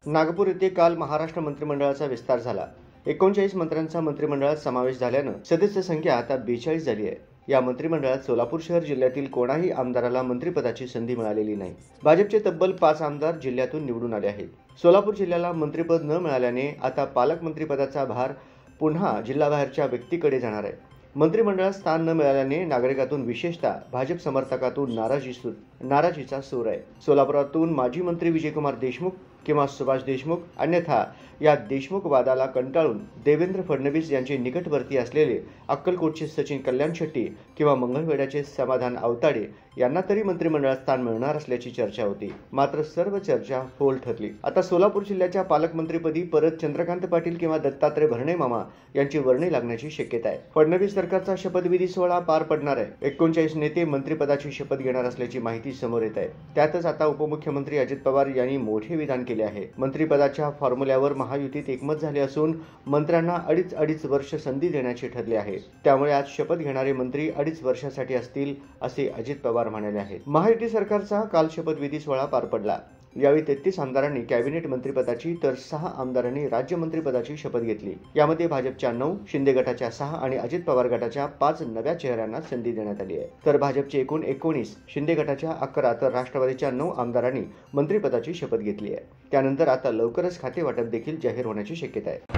नागपूर येथे काल महाराष्ट्र मंत्रिमंडळाचा विस्तार झाला। 39 मंत्र्यांचा मंत्रिमंडळात समावेश झाल्यानं सदस्य संख्या आता 42 झाली आहे। या मंत्रिमंडळात सोलापूर शहर जिल्ह्यातील कोणाही आमदाराला मंत्रिपदाची संधी मिळालेली नाही। भाजपचे तब्बल 5 आमदार जिल्ह्यातून निवडून आले आहेत। सोलापूर जिल्ह्याला मंत्रिपद न मिळाल्याने आता पालकमंत्रीपदाचा भार पुन्हा जिल्हाबाहेरच्या व्यक्तीकडे जाणार आहे। मंत्रिमंडळात स्थान न मिळाल्याने नागरिकातून विशेषतः भाजप समर्थकातून नाराजीचा सूर आहे। सोलापुरातून माजी मंत्री विजयकुमार देशमुख किंवा सुभाष देशमुख, अन्यथा या देशमुख वादाला कंटाळून देवेंद्र फडणवीस यांचे निकटवर्ती असलेले अक्कलकोटचे सचिन कल्याण शेट्टी किंवा मंगळवेढ्याचे समाधान आवताडे यांना तरी मंत्रिमंडळात स्थान मिळणार असल्याची चर्चा होती। मात्र सर्व चर्चा फोल ठरली। आता सोलापूर जिल्ह्याच्या पालकमंत्रीपदी परत चंद्रकांत पाटील किंवा दत्तात्रय भरणे मामा यांची वर्णी लागण्याची शक्यता आहे। फडणवीस सरकारचा शपथविधी सोहळा पार पडणार आहे। 39 नेते मंत्रिपदाची शपथ घेणार असल्याची माहिती समोर येत आहे। त्यातच आता उपमुख्यमंत्री अजित पवार यांनी मोठे विधान केले आहे। मंत्रिपदाच्या फॉर्म्युल्यावर महायुतीत एकमत झाले असून मंत्र्यांना अडीच वर्ष संधी देण्याचे ठरले आहे। त्यामुळे आज शपथ घेणारे मंत्री 2.5 वर्षासाठी असतील असे अजित पवार म्हणाले आहेत। महायुती सरकारचा काल शपथविधी सोहळा पार पडला। यावेळी 33 आमदारांनी कॅबिनेट मंत्रिपदाची तर 6 आमदारांनी राज्यमंत्रिपदाची शपथ घेतली। यामध्ये भाजपच्या 9, शिंदे गटाच्या 6 आणि अजित पवार गटाच्या 5 नव्या चेहऱ्यांना संधी देण्यात आली आहे। तर भाजपचे एकूण 19, शिंदे गटाच्या 11 तर राष्ट्रवादीच्या 9 आमदारांनी मंत्रिपदाची शपथ घेतली आहे। त्यानंतर आता लवकरच खाते वाटप देखील जाहीर होण्याची शक्यता आहे।